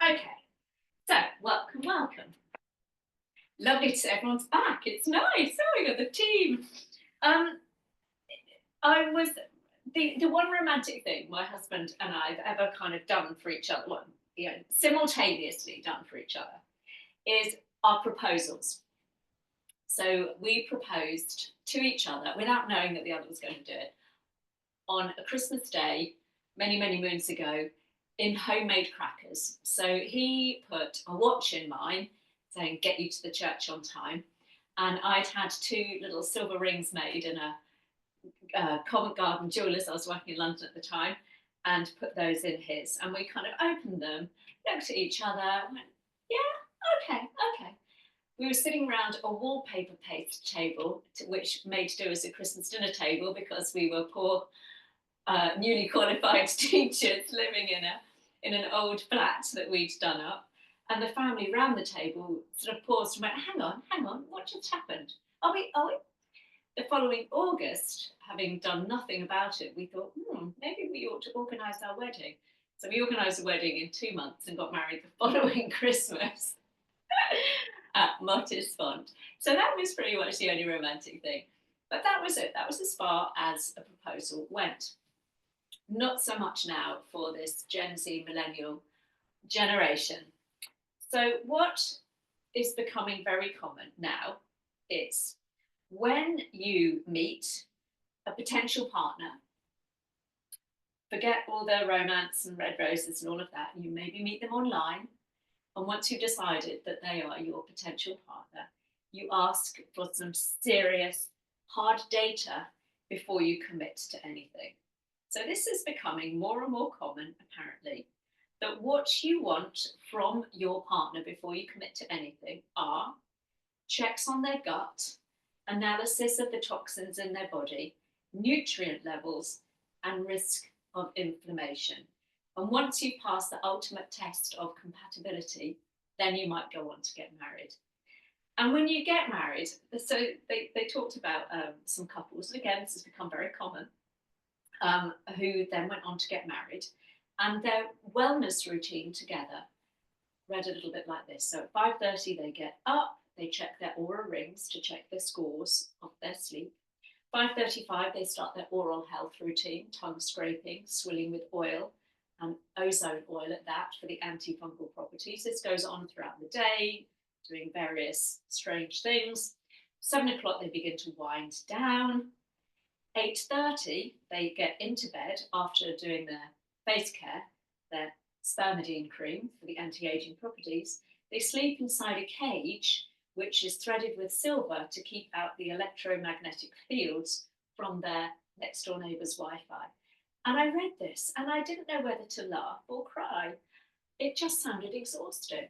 Okay, so welcome, welcome. Lovely to see everyone's back. It's nice. Oh, we got the team. Um, I was the one romantic thing my husband and I have ever kind of done for each other, well, simultaneously done for each other, is our proposals. So we proposed to each other without knowing that the other was going to do it on a Christmas day many, many moons ago in homemade crackers. So he put a watch in mine saying, "Get you to the church on time." And I'd had two little silver rings made in a Covent Garden jewellers. I was working in London at the time, and put those in his. And we kind of opened them, looked at each other, and went, "Yeah, okay, okay." We were sitting around a wallpaper paste table, which made to do as a Christmas dinner table because we were poor, newly qualified teachers living in an old flat that we'd done up. And the family round the table sort of paused and went, hang on, what just happened? Are we? The following August, having done nothing about it, we thought, maybe we ought to organise our wedding. So we organised a wedding in 2 months and got married the following Christmas at Mottisfont. So that was pretty much the only romantic thing. But that was it. That was as far as a proposal went. Not so much now for this Gen Z millennial generation. So what is becoming very common now is when you meet a potential partner, forget all the romance and red roses and all of that, you maybe meet them online, and once you've decided that they are your potential partner, you ask for some serious hard data before you commit to anything. So this is becoming more and more common, apparently, that what you want from your partner before you commit to anything are checks on their gut, analysis of the toxins in their body, nutrient levels, and risk of inflammation. And once you pass the ultimate test of compatibility, then you might go on to get married. And when you get married, so they talked about some couples, and again, this has become very common, who then went on to get married, and their wellness routine together read a little bit like this. So at 5:30 they get up, they check their Oura rings to check their scores of their sleep. 5:35 they start their oral health routine, tongue scraping, swilling with oil, and ozone oil at that for the antifungal properties. This goes on throughout the day, doing various strange things. 7 o'clock they begin to wind down. 8:30 they get into bed after doing their face care, their spermidine cream for the anti-aging properties. They sleep inside a cage which is threaded with silver to keep out the electromagnetic fields from their next door neighbour's Wi-Fi. And I read this and I didn't know whether to laugh or cry. It just sounded exhausting.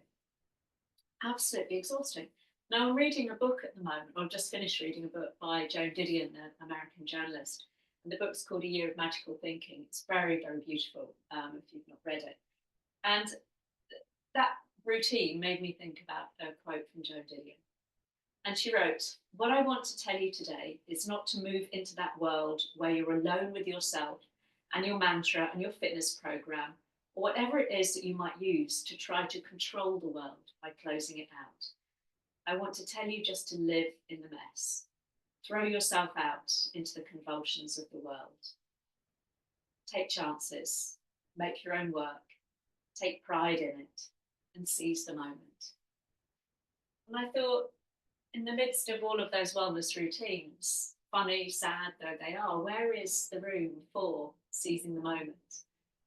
Absolutely exhausting. Now I'm reading a book at the moment, or I've just finished reading a book by Joan Didion, the American journalist. And the book's called A Year of Magical Thinking. It's very, very beautiful if you've not read it. And that routine made me think about a quote from Joan Didion. And she wrote, "What I want to tell you today is not to move into that world where you're alone with yourself and your mantra and your fitness program, or whatever it is that you might use to try to control the world by closing it out. I want to tell you just to live in the mess. Throw yourself out into the convulsions of the world. Take chances, make your own work, take pride in it, and seize the moment." And I thought, in the midst of all of those wellness routines, funny, sad though they are, where is the room for seizing the moment,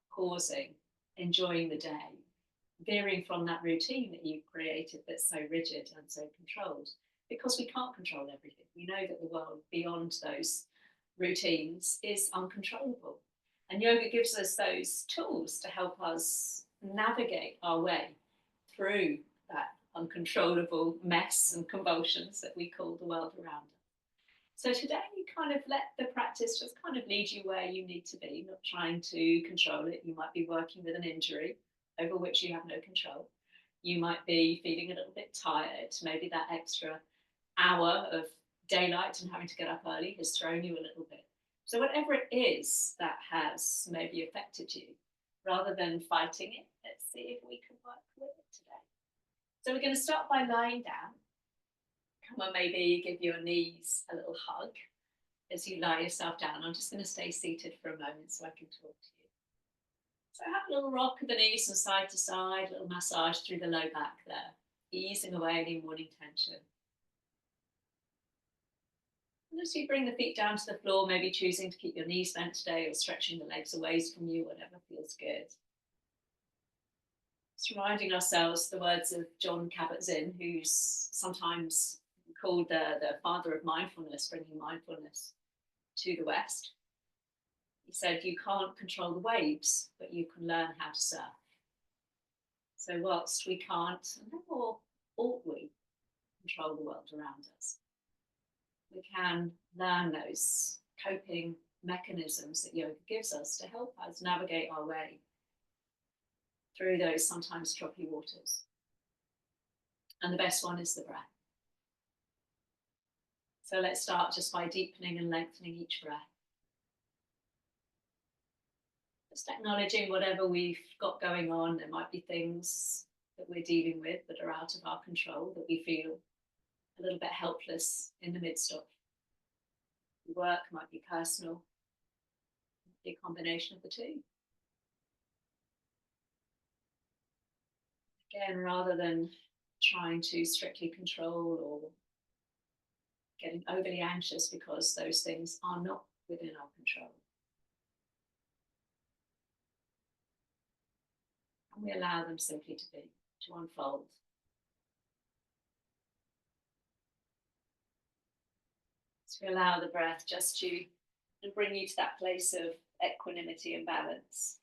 pausing, enjoying the day, veering from that routine that you've created that's so rigid and so controlled? Because we can't control everything. We know that the world beyond those routines is uncontrollable. And yoga gives us those tools to help us navigate our way through that uncontrollable mess and convulsions that we call the world around us. So today you kind of let the practice just kind of lead you where you need to be, not trying to control it. You might be working with an injury over which you have no control. You might be feeling a little bit tired. Maybe that extra hour of daylight and having to get up early has thrown you a little bit. So whatever it is that has maybe affected you, rather than fighting it, Let's see if we can work with it today. So we're going to start by lying down. Come on, maybe give your knees a little hug as you lie yourself down. I'm just going to stay seated for a moment so I can talk to you. So have a little rock of the knees from side to side, a little massage through the low back there, easing away any morning tension. And as you bring the feet down to the floor, maybe choosing to keep your knees bent today or stretching the legs away from you, whatever feels good. Just reminding ourselves the words of Jon Kabat-Zinn, who's sometimes called the father of mindfulness, bringing mindfulness to the West. He said, you can't control the waves, but you can learn how to surf. So whilst we can't, nor ought we, control the world around us, we can learn those coping mechanisms that yoga gives us to help us navigate our way through those sometimes choppy waters. And the best one is the breath. So let's start just by deepening and lengthening each breath. Just acknowledging whatever we've got going on. There might be things that we're dealing with that are out of our control, that we feel a little bit helpless in the midst of. Work might be personal, might be a combination of the two. Again, rather than trying to strictly control or getting overly anxious because those things are not within our control. And we allow them simply to be, to unfold. So we allow the breath just to bring you to that place of equanimity and balance.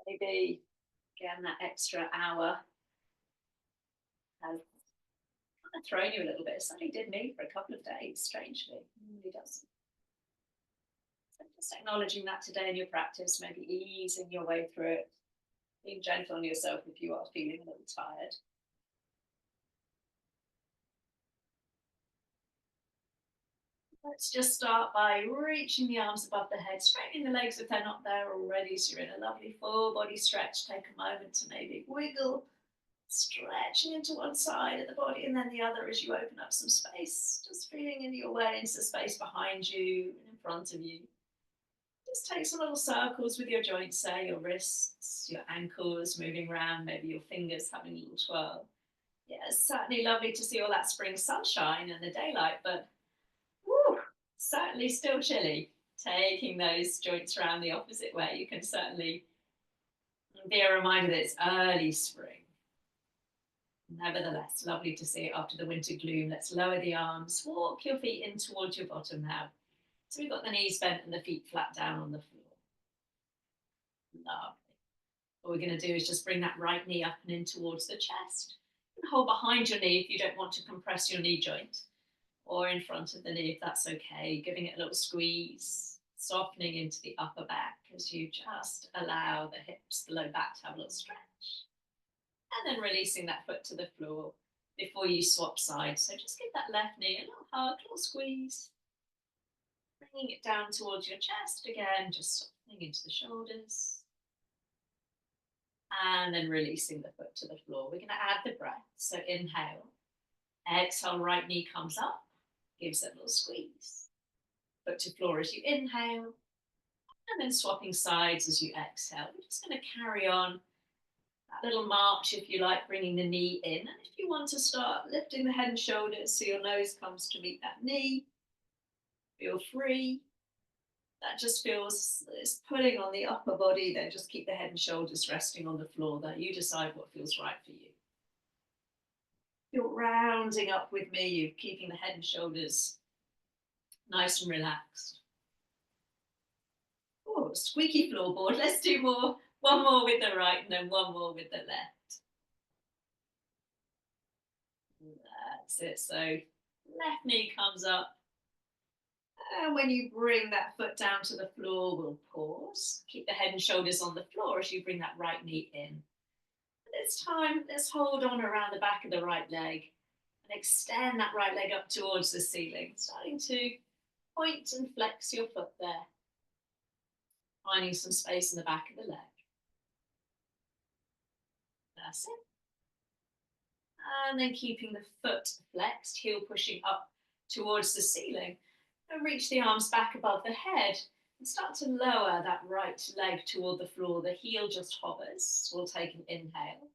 Maybe, again, that extra hour has kind of thrown you a little bit. It certainly did me for a couple of days, strangely. It really doesn't. So just acknowledging that today in your practice, maybe easing your way through it, being gentle on yourself if you are feeling a little tired. Let's just start by reaching the arms above the head, straightening the legs if they're not there already. So you're in a lovely full body stretch. Take a moment to maybe wiggle, stretching into one side of the body and then the other as you open up some space. Just feeling into your way into the space behind you and in front of you. Just take some little circles with your joints there, your wrists, your ankles moving around, maybe your fingers having a little twirl. Yeah, it's certainly lovely to see all that spring sunshine and the daylight, but woo, certainly still chilly. Taking those joints around the opposite way, you can certainly be a reminder that it's early spring. Nevertheless, lovely to see it after the winter gloom. Let's lower the arms, walk your feet in towards your bottom now. So we've got the knees bent and the feet flat down on the floor. Lovely. What we're going to do is just bring that right knee up and in towards the chest. And hold behind your knee if you don't want to compress your knee joint, or in front of the knee if that's okay, giving it a little squeeze, softening into the upper back as you just allow the hips, the low back to have a little stretch. And then releasing that foot to the floor before you swap sides. So just give that left knee a little hug, a little squeeze. Bringing it down towards your chest again, just softening into the shoulders. And then releasing the foot to the floor. We're going to add the breath. So inhale. Exhale, right knee comes up. Gives it a little squeeze. Foot to floor as you inhale. And then swapping sides as you exhale. We're just going to carry on that little march, if you like, bringing the knee in. And if you want to start lifting the head and shoulders so your nose comes to meet that knee, feel free. That just feels, it's pulling on the upper body, then just keep the head and shoulders resting on the floor there. You decide what feels right for you. You're rounding up with me, you're keeping the head and shoulders nice and relaxed. Oh, squeaky floorboard. Let's do more. One more with the right and then one more with the left. That's it. So left knee comes up. And when you bring that foot down to the floor, we'll pause. Keep the head and shoulders on the floor as you bring that right knee in. This time, let's hold on around the back of the right leg and extend that right leg up towards the ceiling, starting to point and flex your foot there. Finding some space in the back of the leg. That's it. And then keeping the foot flexed, heel pushing up towards the ceiling. And reach the arms back above the head and start to lower that right leg toward the floor. The heel just hovers. We'll take an inhale.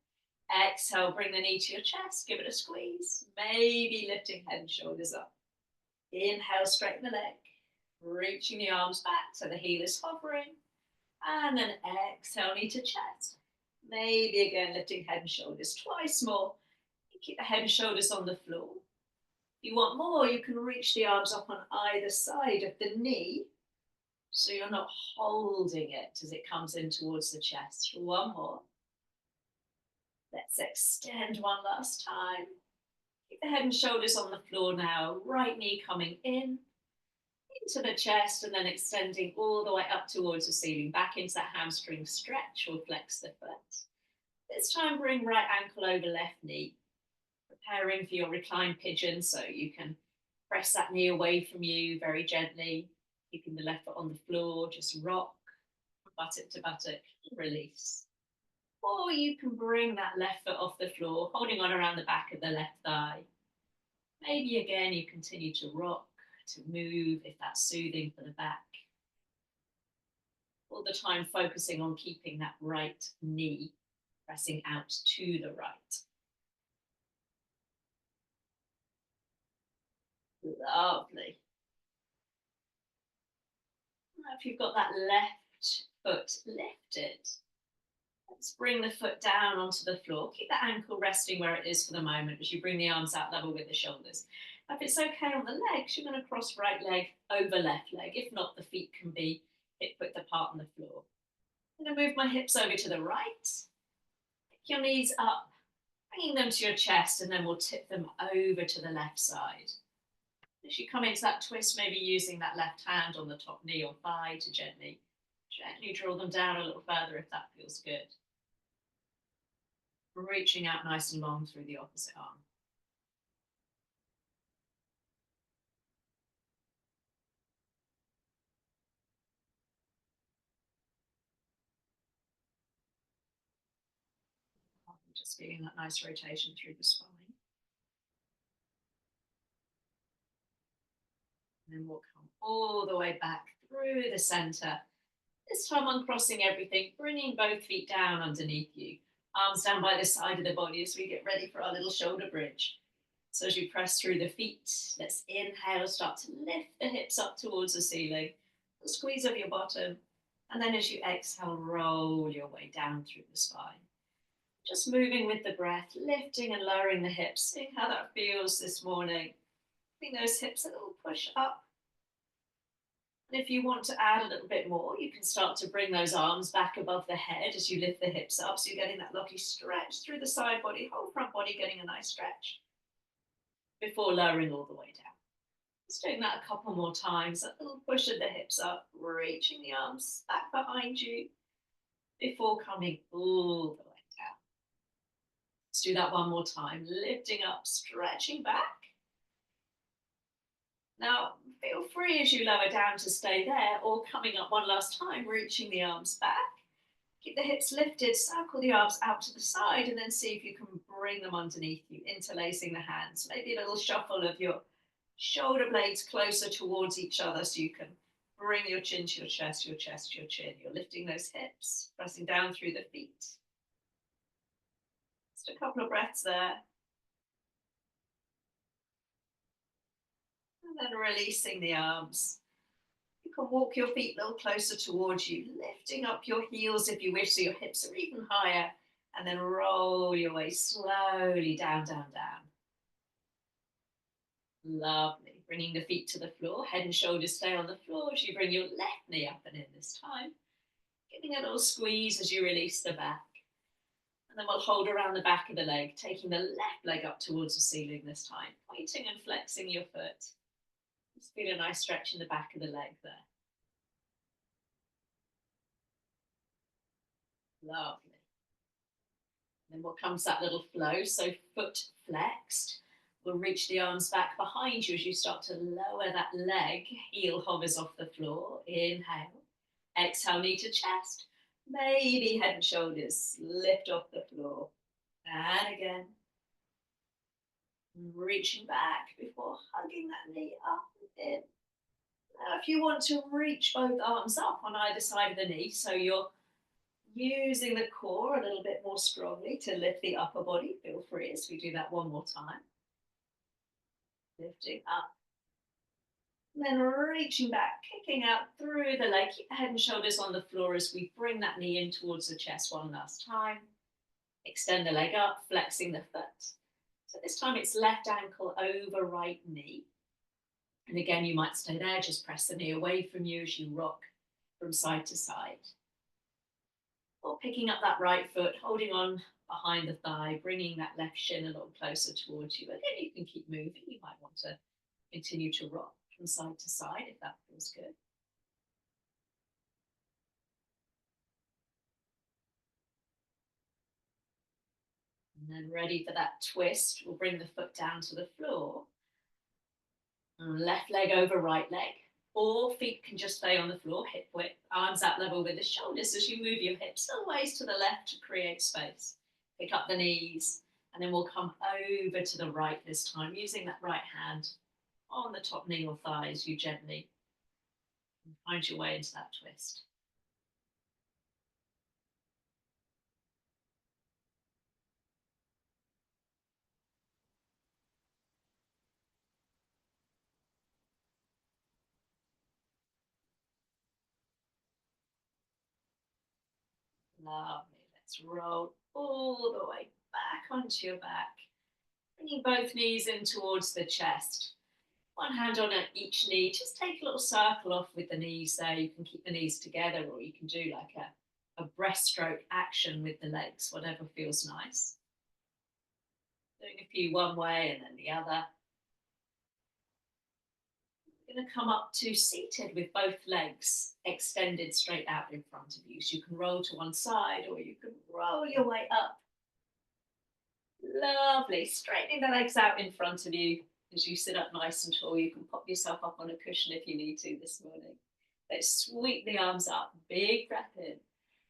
Exhale, bring the knee to your chest, give it a squeeze. Maybe lifting head and shoulders up. Inhale, straighten the leg. Reaching the arms back so the heel is hovering. And then exhale, knee to chest. Maybe again lifting head and shoulders twice more. Keep the head and shoulders on the floor. If you want more, you can reach the arms up on either side of the knee so you're not holding it as it comes in towards the chest. One more. Let's extend one last time. Keep the head and shoulders on the floor now. Right knee coming in into the chest and then extending all the way up towards the ceiling. Back into that hamstring stretch or flex the foot. This time bring right ankle over left knee. Preparing for your reclined pigeon so you can press that knee away from you very gently, keeping the left foot on the floor, just rock, buttock to buttock, release. Or you can bring that left foot off the floor, holding on around the back of the left thigh. Maybe again you continue to rock, to move if that's soothing for the back. All the time focusing on keeping that right knee pressing out to the right. Lovely. Now, if you've got that left foot lifted, let's bring the foot down onto the floor. Keep the ankle resting where it is for the moment as you bring the arms out level with the shoulders. Now, if it's okay on the legs, you're going to cross right leg over left leg. If not, the feet can be hip width apart on the floor. I'm going to move my hips over to the right. Pick your knees up, bringing them to your chest, and then we'll tip them over to the left side. As you come into that twist, maybe using that left hand on the top knee or thigh to gently draw them down a little further if that feels good. Reaching out nice and long through the opposite arm. Just feeling that nice rotation through the spine. And then we'll come all the way back through the center. This time uncrossing everything, bringing both feet down underneath you. Arms down by the side of the body as we get ready for our little shoulder bridge. So as you press through the feet, let's inhale, start to lift the hips up towards the ceiling. A squeeze of your bottom. And then as you exhale, roll your way down through the spine. Just moving with the breath, lifting and lowering the hips. Seeing how that feels this morning. Giving those hips a little push up. And if you want to add a little bit more, you can start to bring those arms back above the head as you lift the hips up. So you're getting that lucky stretch through the side body, whole front body getting a nice stretch before lowering all the way down. Just doing that a couple more times. A little push of the hips up, reaching the arms back behind you before coming all the way down. Let's do that one more time. Lifting up, stretching back. Now, feel free as you lower down to stay there or coming up one last time, reaching the arms back. Keep the hips lifted, circle the arms out to the side and then see if you can bring them underneath you, interlacing the hands. Maybe a little shuffle of your shoulder blades closer towards each other so you can bring your chin to your chest, your chest to your chin. You're lifting those hips, pressing down through the feet. Just a couple of breaths there. And then releasing the arms. You can walk your feet a little closer towards you, lifting up your heels if you wish, so your hips are even higher, and then roll your way slowly down, down, down. Lovely. Bringing the feet to the floor, head and shoulders stay on the floor as you bring your left knee up and in this time. Giving a little squeeze as you release the back. And then we'll hold around the back of the leg, taking the left leg up towards the ceiling this time, pointing and flexing your foot. Just feel a nice stretch in the back of the leg there. Lovely. And then what comes that little flow? So foot flexed. We'll reach the arms back behind you as you start to lower that leg. Heel hovers off the floor. Inhale. Exhale, knee to chest. Maybe head and shoulders lift off the floor. And again. Reaching back before hugging that knee up and in. Now, if you want to reach both arms up on either side of the knee, so you're using the core a little bit more strongly to lift the upper body, feel free as we do that one more time. Lifting up. And then reaching back, kicking out through the leg. Keep the head and shoulders on the floor as we bring that knee in towards the chest one last time. Extend the leg up, flexing the foot. So this time it's left ankle over right knee. And again, you might stay there, just press the knee away from you as you rock from side to side. Or picking up that right foot, holding on behind the thigh, bringing that left shin a little closer towards you. Again, you can keep moving. You might want to continue to rock from side to side if that feels good. And then ready for that twist, we'll bring the foot down to the floor. And left leg over right leg. All feet can just stay on the floor, hip width, arms out level with the shoulders as you move your hips a ways to the left to create space. Pick up the knees, and then we'll come over to the right this time, using that right hand on the top knee or thigh as you gently find your way into that twist. Lovely. Let's roll all the way back onto your back. Bringing both knees in towards the chest. One hand on each knee. Just take a little circle off with the knees there. You can keep the knees together, or you can do like a breaststroke action with the legs, whatever feels nice. Doing a few one way and then the other. You're going to come up to seated with both legs extended straight out in front of you. So you can roll to one side or you can roll your way up. Lovely. Straightening the legs out in front of you as you sit up nice and tall. You can pop yourself up on a cushion if you need to this morning. Let's sweep the arms up. Big breath in.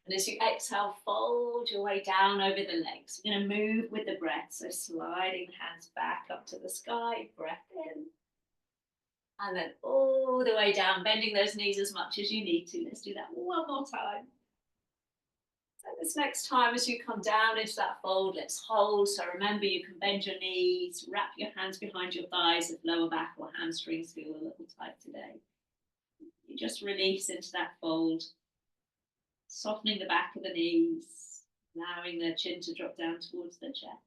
And as you exhale, fold your way down over the legs. You're going to move with the breath. So sliding the hands back up to the sky. Breath in. And then all the way down, bending those knees as much as you need to. Let's do that one more time. So this next time as you come down into that fold, let's hold. So remember, you can bend your knees, wrap your hands behind your thighs if lower back or hamstrings feel a little tight today. You just release into that fold, softening the back of the knees, allowing the chin to drop down towards the chest.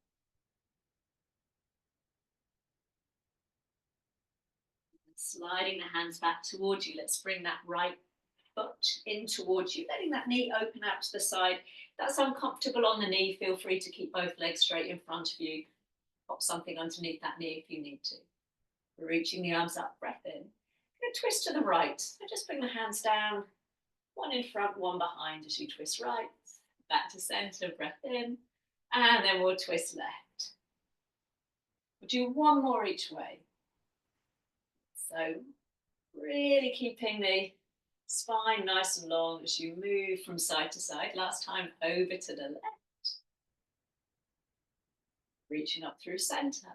Sliding the hands back towards you. Let's bring that right foot in towards you, letting that knee open out to the side. If that's uncomfortable on the knee, feel free to keep both legs straight in front of you. Pop something underneath that knee if you need to. Reaching the arms up, breath in. Going to twist to the right. So just bring the hands down, one in front, one behind as you twist right. Back to center, breath in. And then we'll twist left. We'll do one more each way. So really keeping the spine nice and long as you move from side to side. Last time over to the left. Reaching up through center.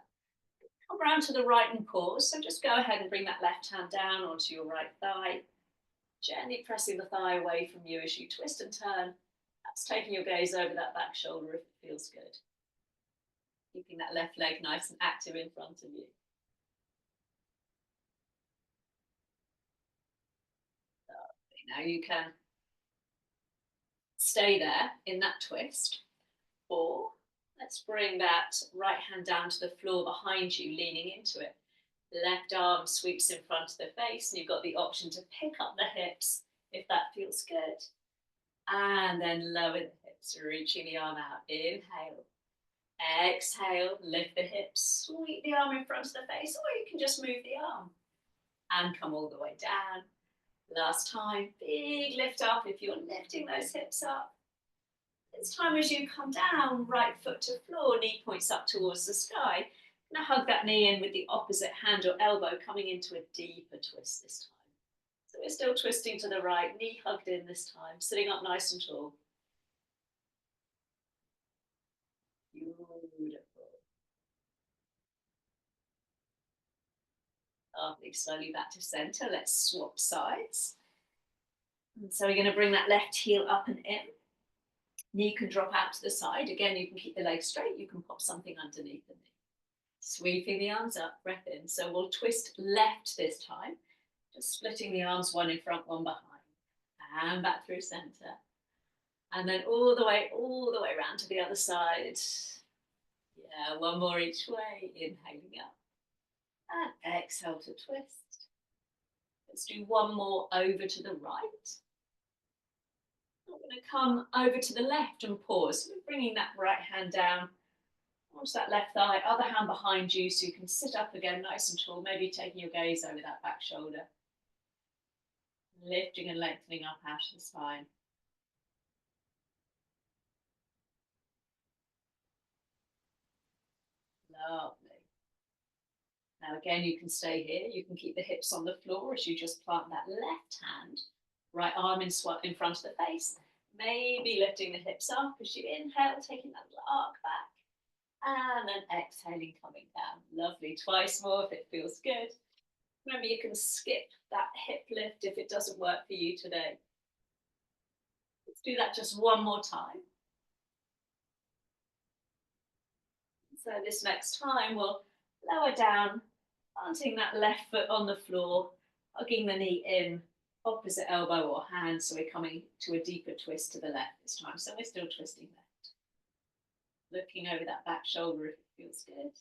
Come around to the right and pause. So just go ahead and bring that left hand down onto your right thigh. Gently pressing the thigh away from you as you twist and turn. That's taking your gaze over that back shoulder if it feels good. Keeping that left leg nice and active in front of you. Now you can stay there in that twist, or let's bring that right hand down to the floor behind you, leaning into it. Left arm sweeps in front of the face, and you've got the option to pick up the hips if that feels good. And then lower the hips, reaching the arm out. Inhale. Exhale, lift the hips, sweep the arm in front of the face, or you can just move the arm and come all the way down. Last time, big lift up if you're lifting those hips up. This time as you come down, right foot to floor, knee points up towards the sky. Now hug that knee in with the opposite hand or elbow, coming into a deeper twist this time. So we're still twisting to the right, knee hugged in this time, sitting up nice and tall. Beautiful. Lovely. Slowly back to center. Let's swap sides. And so we're going to bring that left heel up and in. Knee can drop out to the side. Again, you can keep the leg straight. You can pop something underneath the knee. Sweeping the arms up, breath in. So we'll twist left this time. Just splitting the arms, one in front, one behind. And back through center. And then all the way around to the other side. Yeah, one more each way. Inhaling up. And exhale to twist. Let's do one more over to the right. We're going to come over to the left and pause. We're bringing that right hand down onto that left thigh, other hand behind you so you can sit up again nice and tall, maybe taking your gaze over that back shoulder. Lifting and lengthening up out of the spine. Lovely. Now again, you can stay here. You can keep the hips on the floor as you just plant that left hand, right arm in front of the face. Maybe lifting the hips up as you inhale, taking that little arc back. And then exhaling, coming down. Lovely. Twice more if it feels good. Remember, you can skip that hip lift if it doesn't work for you today. Let's do that just one more time. So this next time, we'll lower down, planting that left foot on the floor, hugging the knee in, opposite elbow or hand. So we're coming to a deeper twist to the left this time. So we're still twisting left. Looking over that back shoulder if it feels good.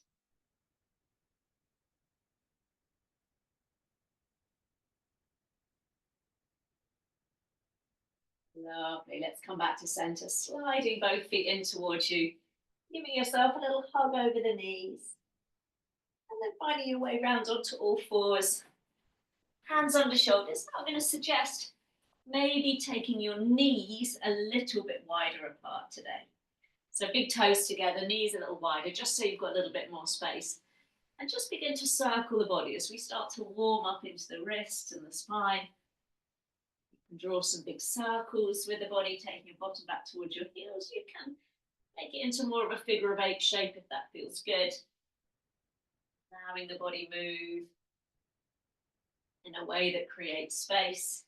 Lovely. Let's come back to center, sliding both feet in towards you, giving yourself a little hug over the knees. And then finding your way round onto all fours. Hands under shoulders. I'm going to suggest maybe taking your knees a little bit wider apart today. So big toes together, knees a little wider, just so you've got a little bit more space. And just begin to circle the body as we start to warm up into the wrists and the spine. You can draw some big circles with the body, taking your bottom back towards your heels. You can make it into more of a figure of eight shape if that feels good. Allowing the body move in a way that creates space.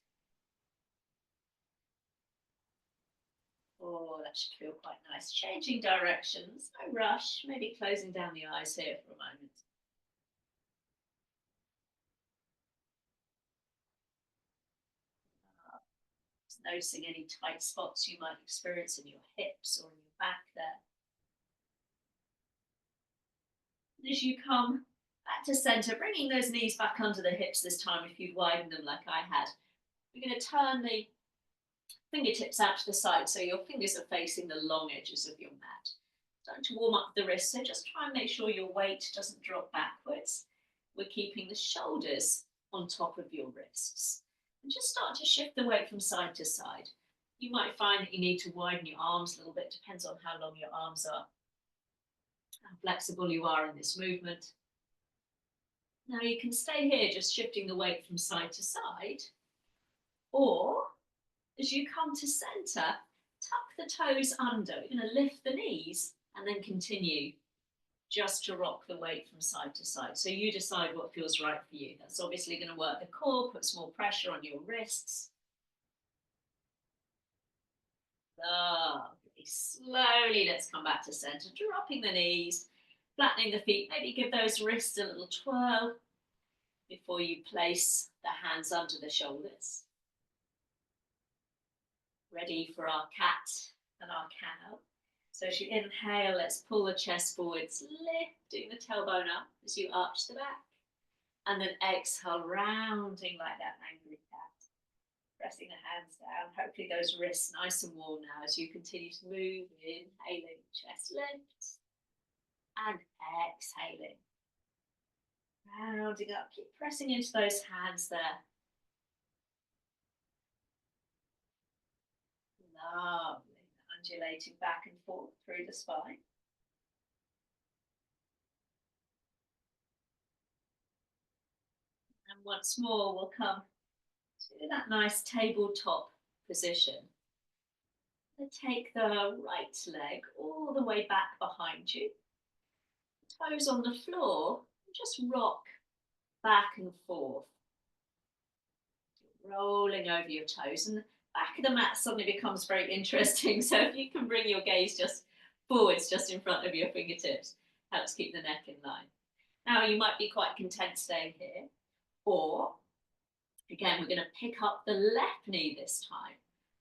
Oh, that should feel quite nice. Changing directions, no rush, maybe closing down the eyes here for a moment. Just noticing any tight spots you might experience in your hips or in your back there. And as you come back to center, bringing those knees back under the hips this time if you'd widen them like I had. We're going to turn the fingertips out to the side so your fingers are facing the long edges of your mat. Starting to warm up the wrists, so just try and make sure your weight doesn't drop backwards. We're keeping the shoulders on top of your wrists. And just start to shift the weight from side to side. You might find that you need to widen your arms a little bit, depends on how long your arms are, how flexible you are in this movement. Now you can stay here just shifting the weight from side to side, or as you come to center, tuck the toes under. You're going to lift the knees and then continue just to rock the weight from side to side. So you decide what feels right for you. That's obviously going to work the core, puts more pressure on your wrists. Lovely. Slowly, let's come back to center, dropping the knees, flattening the feet. Maybe give those wrists a little twirl before you place the hands under the shoulders. Ready for our cat and our cow. So as you inhale, let's pull the chest forwards, lifting the tailbone up as you arch the back. And then exhale, rounding like that angry cat. Pressing the hands down. Hopefully those wrists nice and warm now as you continue to move. Inhaling, chest lift. And exhaling. Rounding up, keep pressing into those hands there. Lovely. Undulating back and forth through the spine. And once more, we'll come to that nice tabletop position. And take the right leg all the way back behind you. Toes on the floor, and just rock back and forth. Rolling over your toes, and the back of the mat suddenly becomes very interesting. So if you can bring your gaze just forwards, just in front of your fingertips, helps keep the neck in line. Now you might be quite content staying here, or again, we're going to pick up the left knee this time.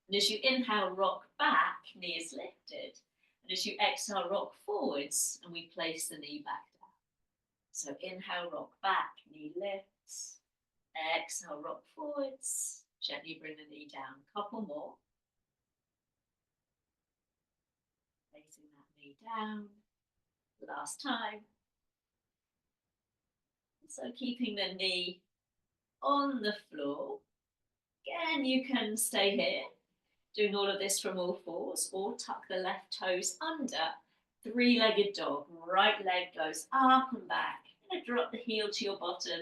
And as you inhale, rock back, knee is lifted. And as you exhale, rock forwards, and we place the knee back down. So inhale, rock back, knee lifts. Exhale, rock forwards. Gently bring the knee down. Couple more. Placing that knee down. Last time. So keeping the knee on the floor. Again, you can stay here, doing all of this from all fours, or tuck the left toes under. Three-legged dog. Right leg goes up and back. And drop the heel to your bottom.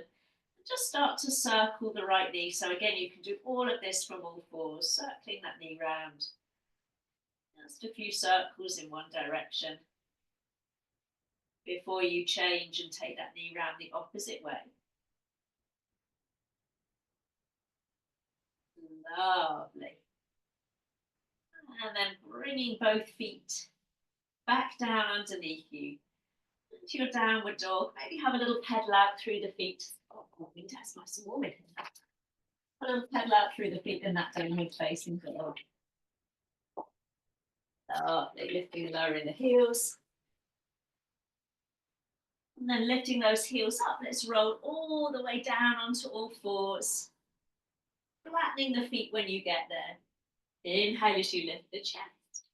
Just start to circle the right knee. So again, you can do all of this from all fours, circling that knee round. Just a few circles in one direction before you change and take that knee round the opposite way. Lovely. And then bringing both feet back down underneath you. Into your downward dog. Maybe have a little pedal out through the feet. Oh, that's nice and warm in here. A little pedal out through the feet in that downward facing dog. Lovely. Lifting, lowering the heels. And then lifting those heels up. Let's roll all the way down onto all fours. Flattening the feet when you get there. Inhale as you lift the chest.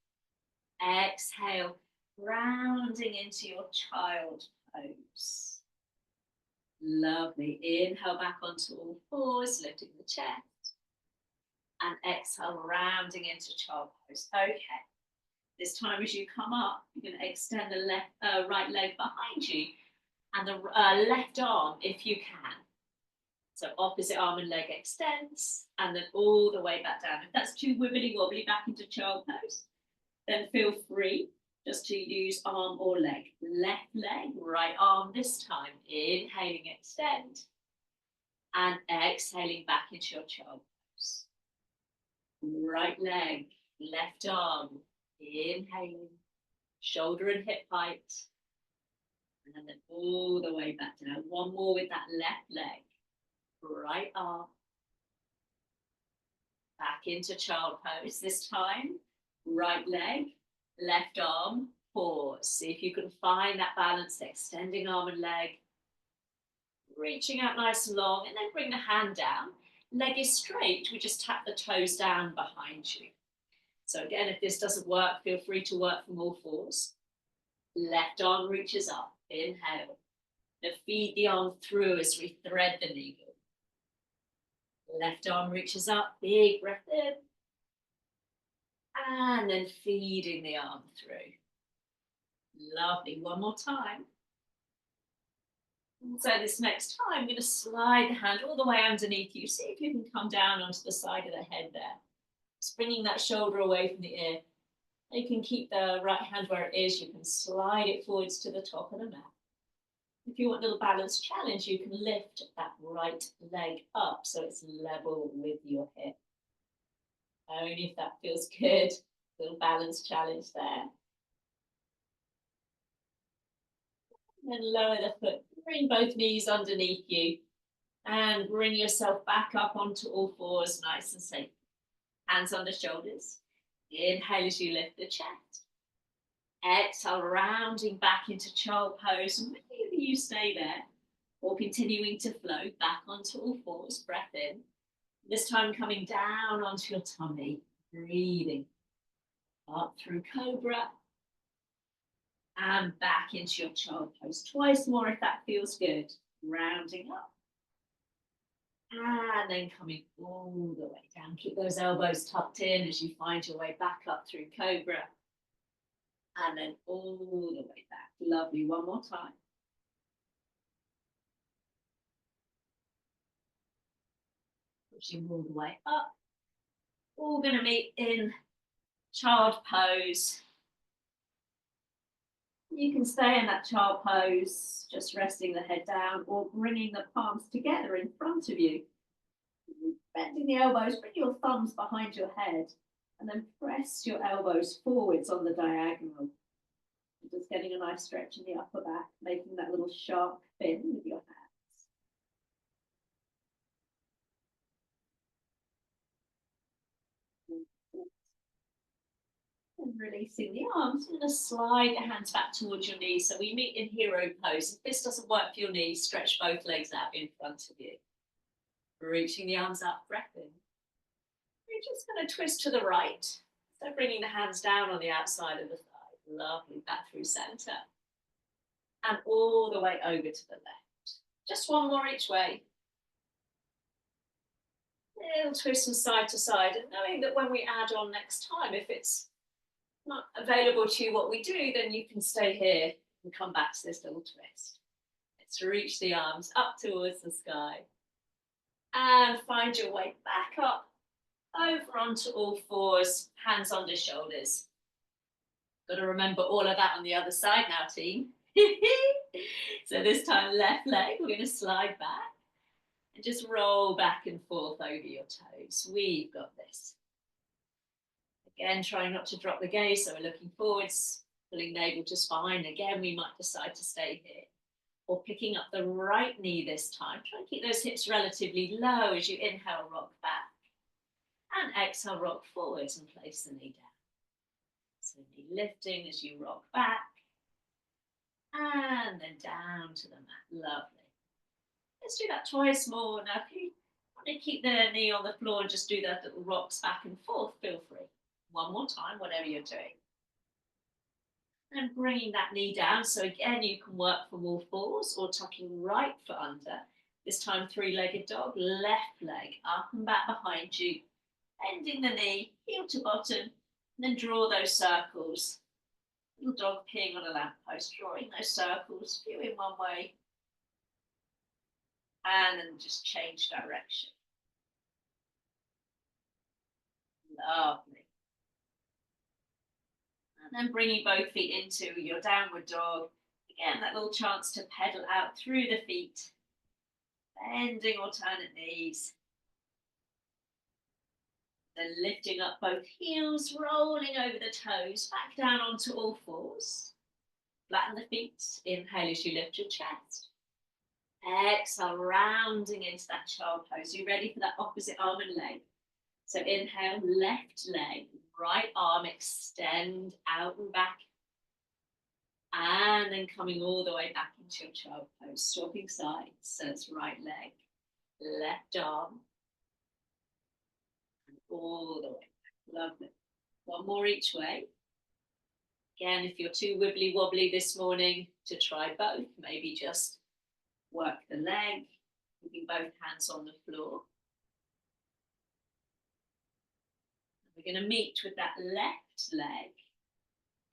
Exhale, rounding into your child pose. Lovely. Inhale back onto all fours, lifting the chest. And exhale, rounding into child pose. Okay. This time as you come up, you're going to extend the right leg behind you and the left arm if you can. So opposite arm and leg extends, and then all the way back down. If that's too wibbly wobbly back into child pose, then feel free just to use arm or leg. Left leg, right arm this time. Inhaling, extend, and exhaling back into your child pose. Right leg, left arm, inhaling, shoulder and hip height, and then all the way back down. One more with that left leg. Right arm back into child pose. This time, right leg, left arm, pause. See if you can find that balance, extending arm and leg, reaching out nice and long, and then bring the hand down. Leg is straight, we just tap the toes down behind you. So again, if this doesn't work, feel free to work from all fours. Left arm reaches up, inhale. Now feed the arm through as we thread the needle. Left arm reaches up, big breath in. And then feeding the arm through. Lovely, one more time. And so this next time, I'm going to slide the hand all the way underneath you. See if you can come down onto the side of the head there. Just bringing that shoulder away from the ear. You can keep the right hand where it is. You can slide it forwards to the top of the mat. If you want a little balance challenge, you can lift that right leg up so it's level with your hip. Only if that feels good. Little balance challenge there. And then lower the foot. Bring both knees underneath you. And bring yourself back up onto all fours, nice and safe. Hands on the shoulders. Inhale as you lift the chest. Exhale, rounding back into child pose. Maybe you stay there, or continuing to float back onto all fours. Breath in. This time coming down onto your tummy. Breathing up through cobra. And back into your child pose. Twice more if that feels good. Rounding up. And then coming all the way down. Keep those elbows tucked in as you find your way back up through cobra. And then all the way back. Lovely. One more time. Pushing all the way up. All going to meet in child pose. You can stay in that child pose, just resting the head down or bringing the palms together in front of you. Bending the elbows, bring your thumbs behind your head and then press your elbows forwards on the diagonal. Just getting a nice stretch in the upper back, making that little shark fin with your hands. And releasing the arms, you're going to slide your hands back towards your knees. So we meet in hero pose. If this doesn't work for your knees, stretch both legs out in front of you. Reaching the arms up, breath in. You're just going to twist to the right. So bringing the hands down on the outside of the thigh. Lovely, back through center. And all the way over to the left. Just one more each way. Little twist from side to side. And knowing that when we add on next time, if it's not available to you what we do, then you can stay here and come back to this little twist. Let's reach the arms up towards the sky. And find your way back up, over onto all fours, hands under shoulders. Got to remember all of that on the other side now, team. So this time, left leg, we're going to slide back and just roll back and forth over your toes. We've got this. Again, trying not to drop the gaze, so we're looking forwards, pulling navel to spine. Again, we might decide to stay here. Or picking up the right knee this time. Try and keep those hips relatively low as you inhale, rock back. And exhale, rock forwards and place the knee down. So knee lifting as you rock back. And then down to the mat. Lovely. Let's do that twice more. Now, if you want to keep the knee on the floor and just do that little rocks back and forth, feel free. One more time, whatever you're doing. And bringing that knee down. So again, you can work from all fours or tucking right foot under. This time, three-legged dog, left leg up and back behind you. Bending the knee, heel to bottom, and then draw those circles. Little dog peeing on a lamppost, drawing those circles, few in one way. And then just change direction. Lovely. And then bringing both feet into your downward dog. Again, that little chance to pedal out through the feet. Bending alternate knees. Then lifting up both heels, rolling over the toes, back down onto all fours. Flatten the feet. Inhale as you lift your chest. Exhale, rounding into that child pose. You ready for that opposite arm and leg? So inhale, left leg, right arm, extend out and back. And then coming all the way back into your child pose, swapping sides. So it's right leg, left arm, and all the way back. Lovely. One more each way. Again, if you're too wibbly wobbly this morning to try both, maybe just work the leg, keeping both hands on the floor. We're going to meet with that left leg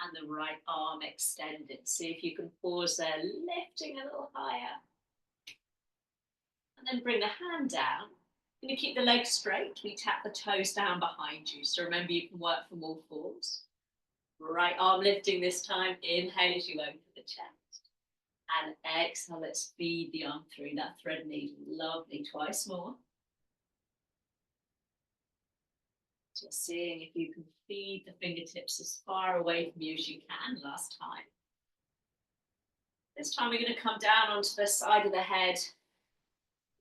and the right arm extended. See if you can pause there, lifting a little higher. And then bring the hand down. You're going to keep the legs straight. We tap the toes down behind you. So remember, you can work from all fours. Right arm lifting this time. Inhale as you open the chest. And exhale, let's feed the arm through that thread needle. Lovely, twice more. Just seeing if you can feed the fingertips as far away from you as you can. Last time. This time we're going to come down onto the side of the head,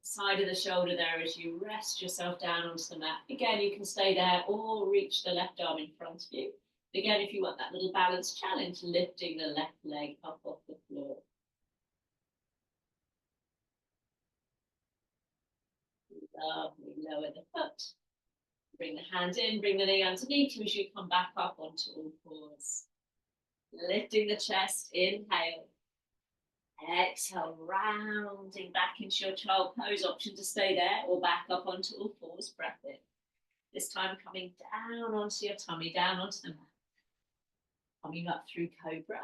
side of the shoulder there as you rest yourself down onto the mat. Again, you can stay there or reach the left arm in front of you. Again, if you want that little balance challenge, lifting the left leg up off the floor. Lovely, lower the foot. Bring the hand in, bring the knee underneath you as you come back up onto all fours. Lifting the chest, inhale. Exhale, rounding back into your child pose. Option to stay there or back up onto all fours, breath in. This time coming down onto your tummy, down onto the mat. Coming up through cobra.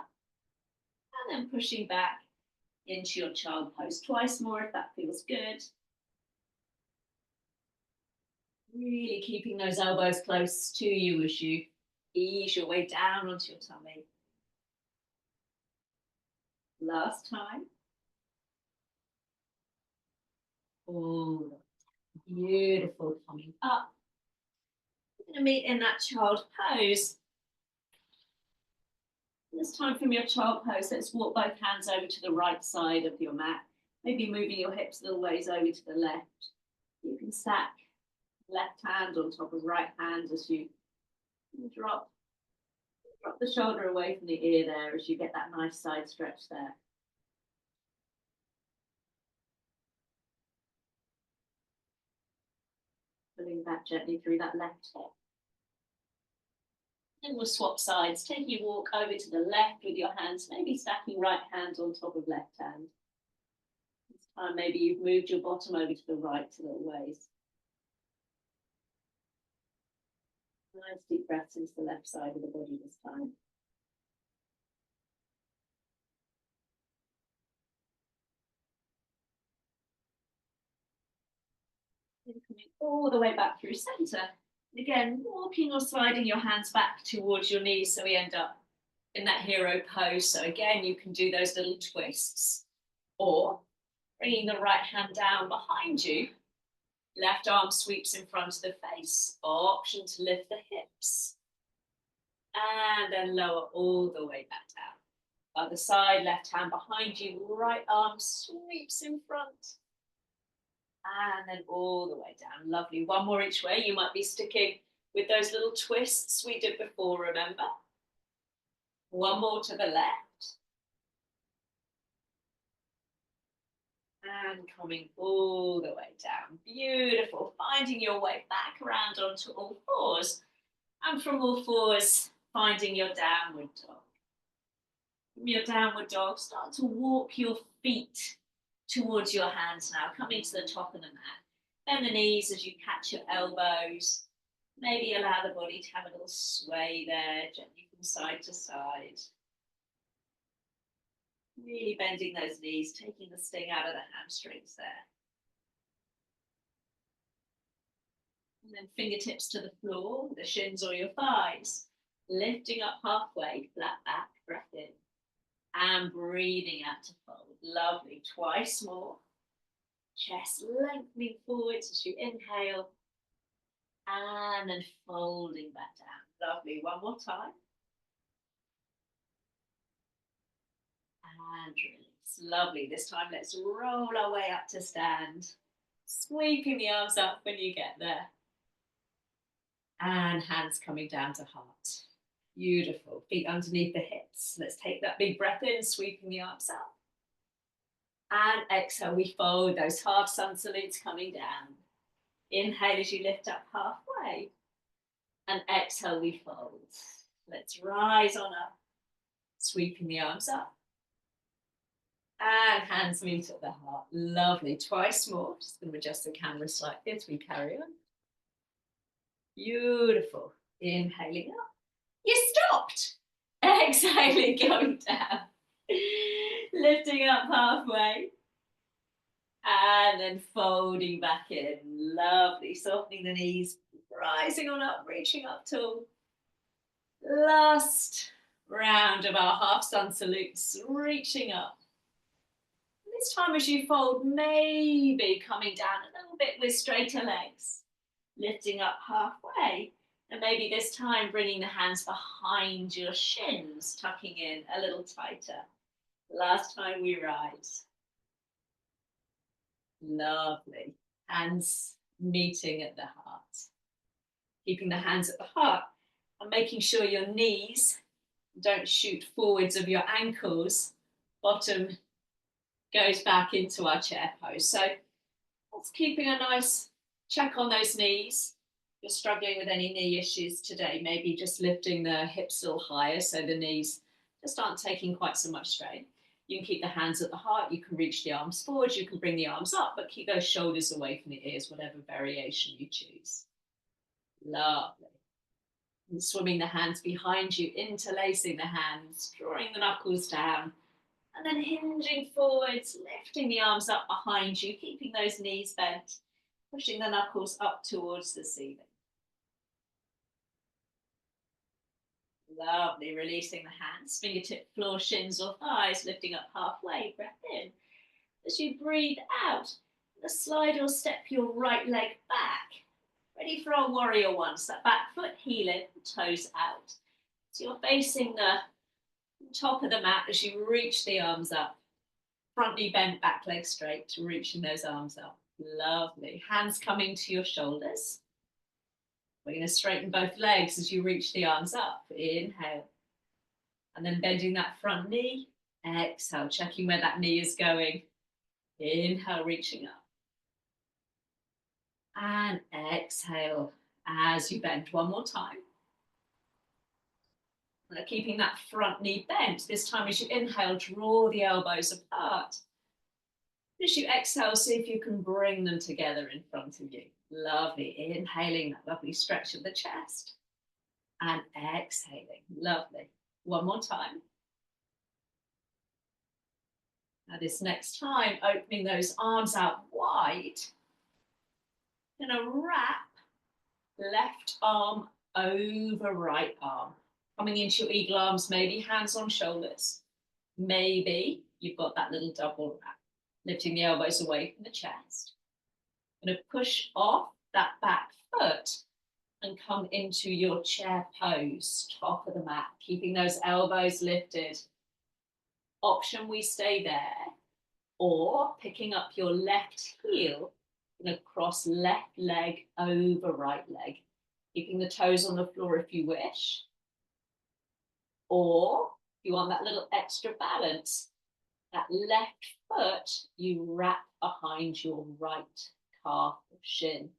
And then pushing back into your child pose. Twice more if that feels good. Really keeping those elbows close to you as you ease your way down onto your tummy. Last time. Oh, beautiful. Coming up. We're going to meet in that child pose. This time from your child pose, let's walk both hands over to the right side of your mat. Maybe moving your hips a little ways over to the left. You can stack left hand on top of right hand as you drop the shoulder away from the ear there as you get that nice side stretch there. Pulling back gently through that left hip. Then we'll swap sides. Take your walk over to the left with your hands, maybe stacking right hand on top of left hand. This time maybe you've moved your bottom over to the right a little ways. Nice deep breaths into the left side of the body this time. Then coming all the way back through center. Again, walking or sliding your hands back towards your knees so we end up in that hero pose. So again, you can do those little twists, or bringing the right hand down behind you. Left arm sweeps in front of the face. Option to lift the hips. And then lower all the way back down. Other side, left hand behind you. Right arm sweeps in front. And then all the way down. Lovely. One more each way. You might be sticking with those little twists we did before, remember? One more to the left. And coming all the way down. Beautiful. Finding your way back around onto all fours. And from all fours, finding your downward dog. From your downward dog, start to walk your feet towards your hands now, coming to the top of the mat. Bend the knees as you catch your elbows. Maybe allow the body to have a little sway there, gently from side to side. Really bending those knees, taking the sting out of the hamstrings there. And then fingertips to the floor, the shins or your thighs. Lifting up halfway, flat back, breath in. And breathing out to fold. Lovely. Twice more. Chest lengthening forwards as you inhale. And then folding back down. Lovely. One more time. And release. Lovely. This time let's roll our way up to stand. Sweeping the arms up when you get there. And hands coming down to heart. Beautiful. Feet underneath the hips. Let's take that big breath in, sweeping the arms up. And exhale, we fold those half sun salutes coming down. Inhale as you lift up halfway. And exhale, we fold. Let's rise on up. Sweeping the arms up. And hands meet at the heart. Lovely. Twice more. Just going to adjust the camera slightly as we carry on. Beautiful. Inhaling up. You stopped. Exhaling, going down. Lifting up halfway. And then folding back in. Lovely. Softening the knees. Rising on up, reaching up tall. Last round of our half sun salutes. Reaching up. This time as you fold, maybe coming down a little bit with straighter legs. Lifting up halfway. And maybe this time bringing the hands behind your shins, tucking in a little tighter. Last time we rise. Lovely. Hands meeting at the heart. Keeping the hands at the heart and making sure your knees don't shoot forwards of your ankles. Bottom goes back into our chair pose. So that's keeping a nice check on those knees. If you're struggling with any knee issues today, maybe just lifting the hips a little higher so the knees just aren't taking quite so much strain. You can keep the hands at the heart, you can reach the arms forward, you can bring the arms up, but keep those shoulders away from the ears, whatever variation you choose. Lovely. And swimming the hands behind you, interlacing the hands, drawing the knuckles down, and then hinging forwards, lifting the arms up behind you, keeping those knees bent. Pushing the knuckles up towards the ceiling. Lovely, releasing the hands, fingertip floor, shins or thighs, lifting up halfway, breath in. As you breathe out, slide or step your right leg back. Ready for our warrior one, so that back foot, heel in, toes out. So you're facing the top of the mat as you reach the arms up. Front knee bent, back leg straight, reaching those arms up. Lovely. Hands coming to your shoulders. We're going to straighten both legs as you reach the arms up. Inhale. And then bending that front knee. Exhale, checking where that knee is going. Inhale, reaching up. And exhale as you bend. One more time. Keeping that front knee bent. This time as you inhale, draw the elbows apart. As you exhale, see if you can bring them together in front of you. Lovely. Inhaling that lovely stretch of the chest. And exhaling. Lovely. One more time. Now this next time, opening those arms out wide. Gonna wrap left arm over right arm. Coming into your eagle arms, maybe hands on shoulders. Maybe you've got that little double wrap. Lifting the elbows away from the chest. Going to push off that back foot and come into your chair pose, top of the mat, keeping those elbows lifted. Option, we stay there, or picking up your left heel, going to cross left leg over right leg, keeping the toes on the floor if you wish. Or if you want that little extra balance, that left foot you wrap behind your right calf or shin,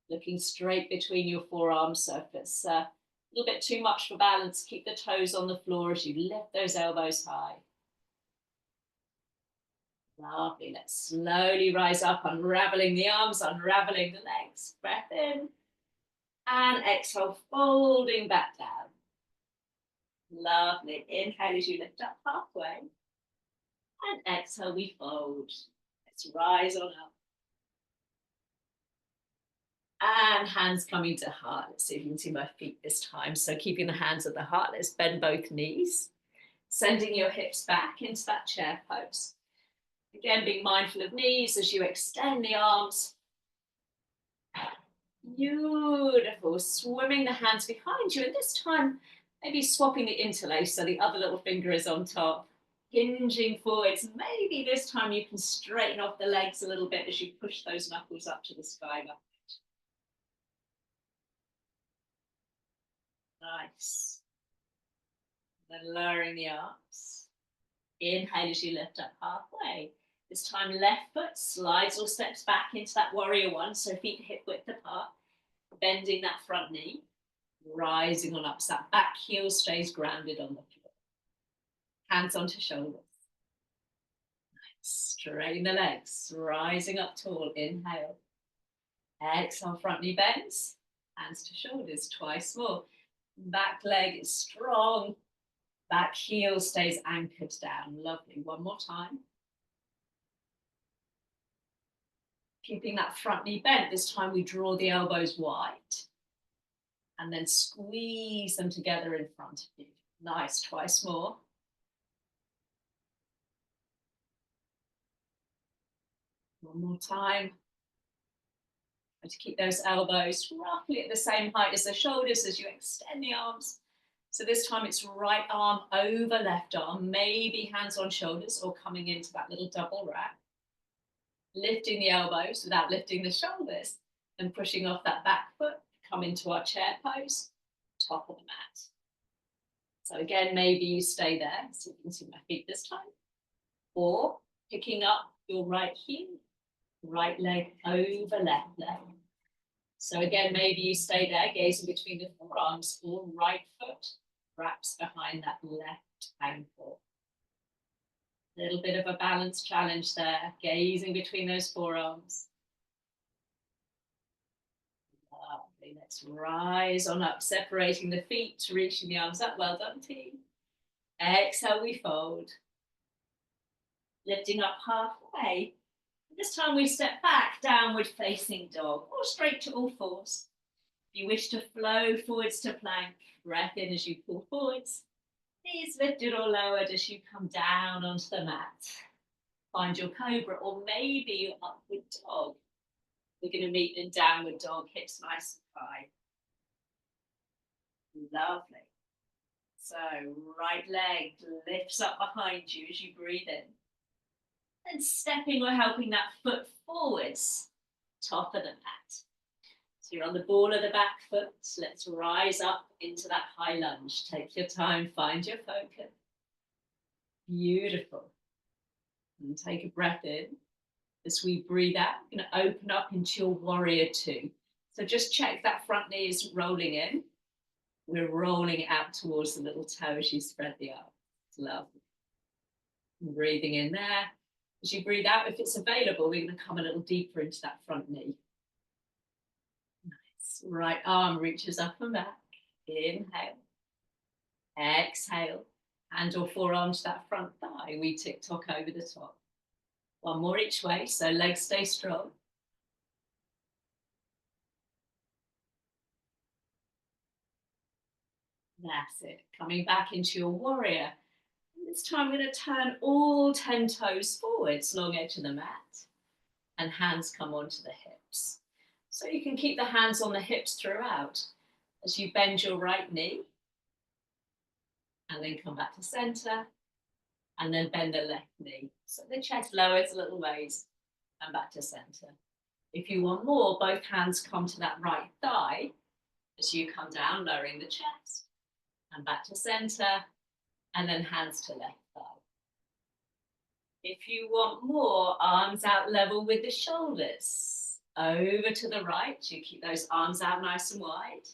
looking straight between your forearms. So if it's a little bit too much for balance, keep the toes on the floor as you lift those elbows high. Lovely. Let's slowly rise up, unraveling the arms, unraveling the legs. Breath in and exhale, folding back down. Lovely. Inhale as you lift up halfway. And exhale, we fold. Let's rise on up. And hands coming to heart. Let's see if you can see my feet this time. So keeping the hands at the heart, let's bend both knees. Sending your hips back into that chair pose. Again, being mindful of knees as you extend the arms. Beautiful. Swimming the hands behind you. And this time, maybe swapping the interlace so the other little finger is on top. Hinging forwards. Maybe this time you can straighten off the legs a little bit as you push those knuckles up to the sky. Nice. Then lowering the arms. Inhale as you lift up halfway. This time left foot slides or steps back into that warrior one. So feet hip width apart. Bending that front knee. Rising on up. So that back heel stays grounded on the floor. Hands onto shoulders. Nice. Straighten the legs. Rising up tall. Inhale. Exhale, front knee bends. Hands to shoulders. Twice more. Back leg is strong. Back heel stays anchored down. Lovely. One more time. Keeping that front knee bent. This time we draw the elbows wide. And then squeeze them together in front of you. Nice. Twice more. One more time. And to keep those elbows roughly at the same height as the shoulders as you extend the arms. So this time it's right arm over left arm, maybe hands on shoulders or coming into that little double wrap. Lifting the elbows without lifting the shoulders and pushing off that back foot, come into our chair pose, top of the mat. So again, maybe you stay there, so you can see my feet this time. Or picking up your right heel, right leg over left leg. So again, maybe you stay there, gazing between the forearms, or right foot wraps behind that left ankle. A little bit of a balance challenge there, gazing between those forearms. Lovely. Let's rise on up, separating the feet, reaching the arms up. Well done, team. Exhale, we fold. Lifting up halfway. This time we step back, downward facing dog, or straight to all fours. If you wish to flow forwards to plank, breath in as you pull forwards. Knees lifted or lowered as you come down onto the mat. Find your cobra or maybe your upward dog. We're going to meet in downward dog, hips nice and high. Lovely. So right leg lifts up behind you as you breathe in. And stepping or helping that foot forwards, top of the mat. So you're on the ball of the back foot. Let's rise up into that high lunge. Take your time, find your focus. Beautiful. And take a breath in. As we breathe out, we're going to open up into your warrior two. So just check that front knee is rolling in. We're rolling out towards the little toe as you spread the arms. Lovely. And breathing in there. As you breathe out, if it's available, we're going to come a little deeper into that front knee. Nice. Right arm reaches up and back. Inhale. Exhale. Hand or forearm to that front thigh. We tick-tock over the top. One more each way, so legs stay strong. That's it. Coming back into your warrior. This time we're going to turn all 10 toes forwards, long edge of the mat, and hands come onto the hips. So you can keep the hands on the hips throughout as you bend your right knee, and then come back to center, and then bend the left knee. So the chest lowers a little ways, and back to center. If you want more, both hands come to that right thigh as you come down, lowering the chest, and back to center, and then hands to left thigh. If you want more, arms out level with the shoulders. Over to the right, you keep those arms out nice and wide,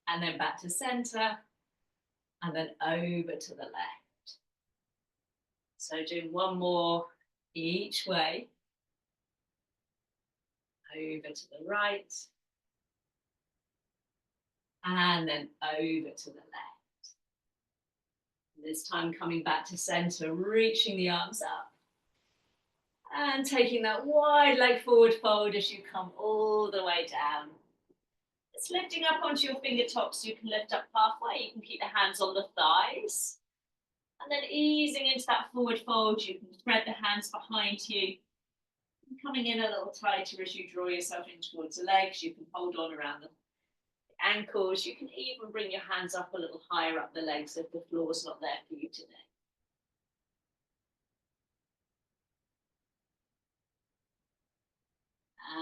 and then back to center, and then over to the left. So doing one more each way. Over to the right, and then over to the left. This time coming back to center, reaching the arms up. And taking that wide leg forward fold as you come all the way down. It's lifting up onto your fingertips. You can lift up halfway. You can keep the hands on the thighs. And then easing into that forward fold, you can spread the hands behind you. And coming in a little tighter as you draw yourself in towards the legs. You can hold on around the ankles. You can even bring your hands up a little higher up the legs if the floor's not there for you today.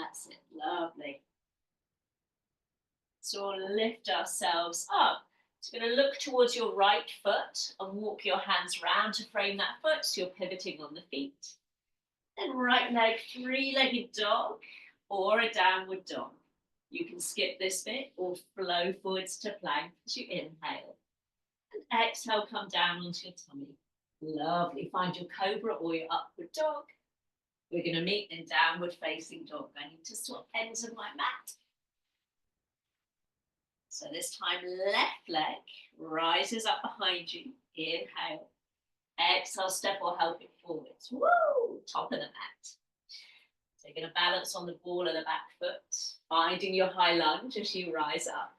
That's it, lovely. So we'll lift ourselves up. So we're going to look towards your right foot and walk your hands round to frame that foot. So you're pivoting on the feet. Then right leg, three-legged dog or a downward dog. You can skip this bit or flow forwards to plank as you inhale. And exhale, come down onto your tummy. Lovely. Find your cobra or your upward dog. We're going to meet in downward facing dog. I need to swap ends of my mat. So this time, left leg rises up behind you. Inhale. Exhale, step or help it forwards. Woo! Top of the mat. So you're going to balance on the ball of the back foot, finding your high lunge as you rise up.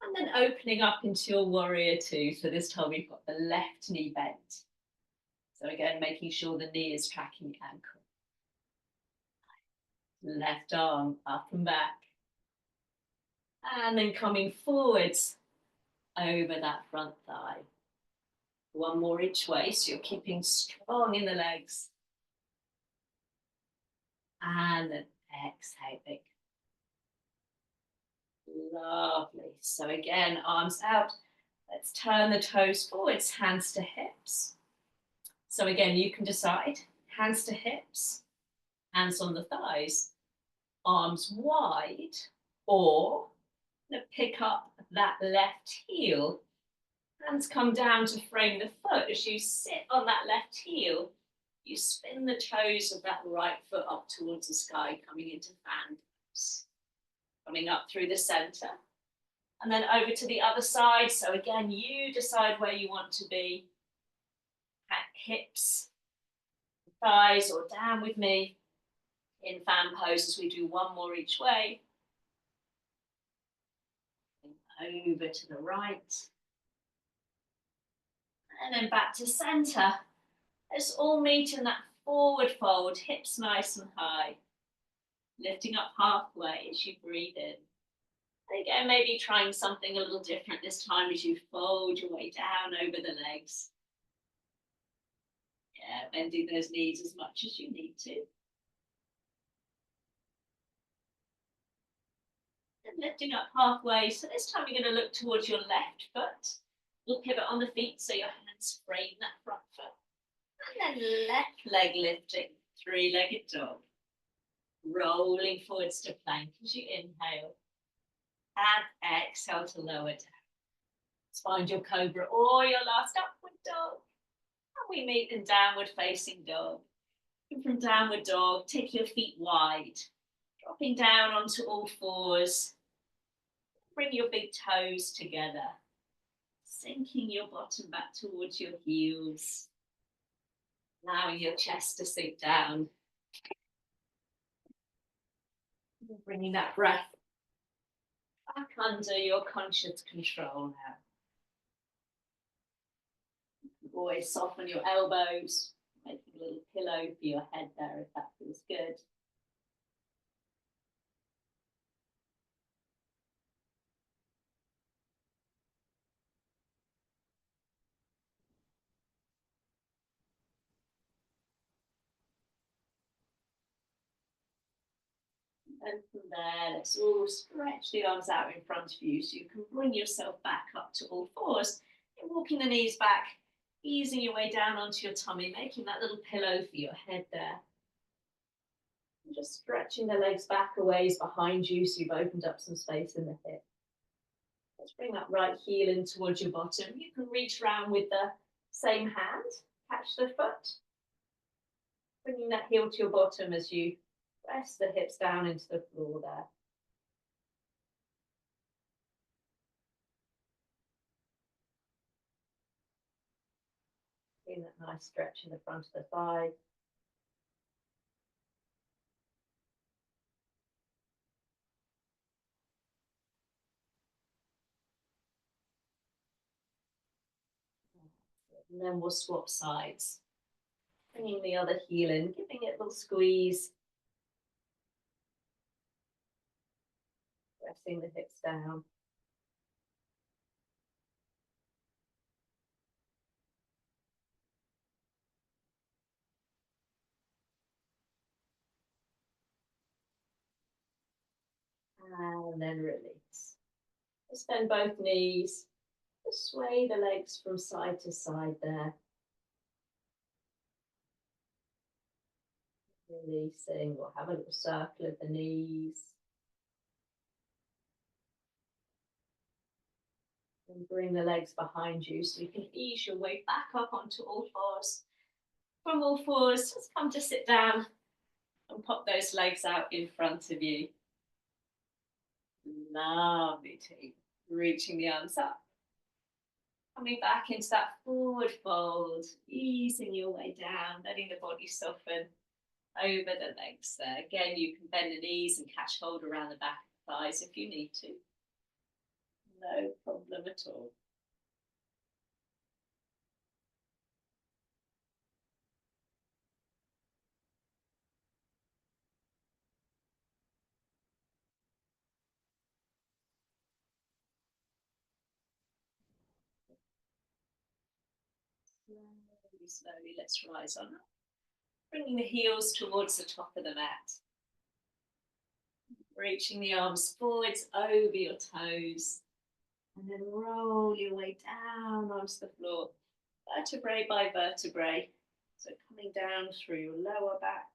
And then opening up into your warrior two. So this time we've got the left knee bent. So again, making sure the knee is tracking the ankle. Left arm up and back. And then coming forwards over that front thigh. One more each way, so you're keeping strong in the legs. And then exhaling. Lovely. So again, arms out. Let's turn the toes forwards, hands to hips. So again, you can decide, hands to hips, hands on the thighs, arms wide, or pick up that left heel. Hands come down to frame the foot. As you sit on that left heel, you spin the toes of that right foot up towards the sky, coming into fan pose. Coming up through the center. And then over to the other side. So again, you decide where you want to be. Hips, thighs, or down with me. In fan poses, we do one more each way. Over to the right. And then back to center. Let's all meet in that forward fold, hips nice and high. Lifting up halfway as you breathe in. And again, maybe trying something a little different this time as you fold your way down over the legs. Yeah, bending those knees as much as you need to. And lifting up halfway. So this time you're going to look towards your left foot. You'll pivot on the feet so your hands frame that front foot. And then left leg lifting, three-legged dog. Rolling forwards to plank as you inhale. And exhale to lower down. Let's find your cobra or your last upward dog. And we meet in downward facing dog. And from downward dog, take your feet wide. Dropping down onto all fours. Bring your big toes together. Sinking your bottom back towards your heels. Allowing your chest to sink down. Bringing that breath back under your conscious control now. Always soften your elbows, making a little pillow for your head there if that feels good. And from there, let's all stretch the arms out in front of you so you can bring yourself back up to all fours. You're walking the knees back, easing your way down onto your tummy, making that little pillow for your head there. And just stretching the legs back a ways behind you so you've opened up some space in the hip. Let's bring that right heel in towards your bottom. You can reach around with the same hand, catch the foot. Bringing that heel to your bottom as you press the hips down into the floor there. Getting that nice stretch in the front of the thigh. And then we'll swap sides. Bringing the other heel in, giving it a little squeeze. Pressing the hips down. And then release. Just bend both knees. Just sway the legs from side to side there. Releasing, we'll have a little circle of the knees. And bring the legs behind you so you can ease your way back up onto all fours. From all fours, just come to sit down and pop those legs out in front of you. Lovely too. Reaching the arms up. Coming back into that forward fold, easing your way down, letting the body soften over the legs there. Again, you can bend the knees and catch hold around the back of the thighs if you need to. No problem at all. Slowly, let's rise on up. Bringing the heels towards the top of the mat. Reaching the arms forwards over your toes. And then roll your way down onto the floor, vertebrae by vertebrae. So coming down through your lower back,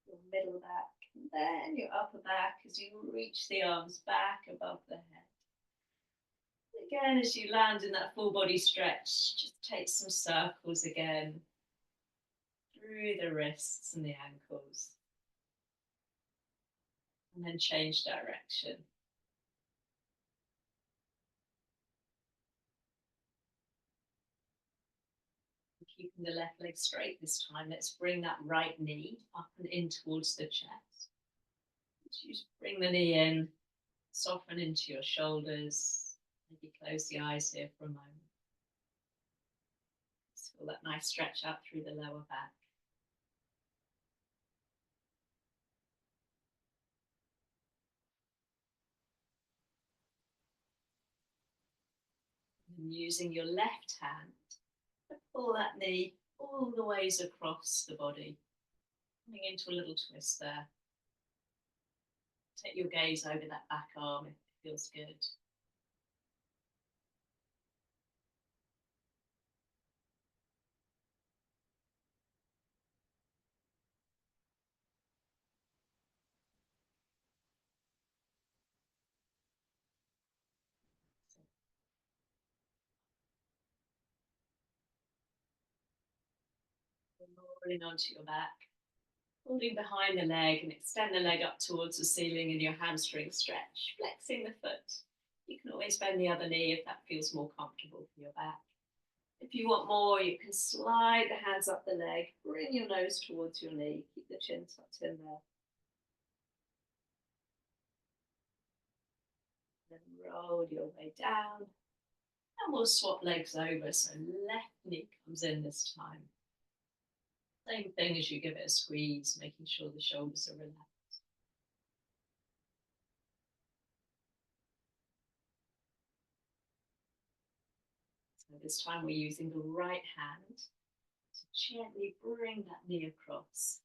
your middle back, and then your upper back as you reach the arms back above the head. Again, as you land in that full body stretch, just take some circles again through the wrists and the ankles. And then change direction. keeping the left leg straight this time. Let's bring that right knee up and in towards the chest. Just bring the knee in, soften into your shoulders. Maybe close the eyes here for a moment. Just feel that nice stretch out through the lower back. And using your left hand to pull that knee all the ways across the body, coming into a little twist there. Take your gaze over that back arm if it feels good. Rolling onto your back, holding behind the leg and extend the leg up towards the ceiling in your hamstring stretch, flexing the foot. You can always bend the other knee if that feels more comfortable for your back. If you want more, you can slide the hands up the leg, bring your nose towards your knee, keep the chin tucked in there. Then roll your way down. And we'll swap legs over, so left knee comes in this time. Same thing as you give it a squeeze, making sure the shoulders are relaxed. So this time we're using the right hand to gently bring that knee across.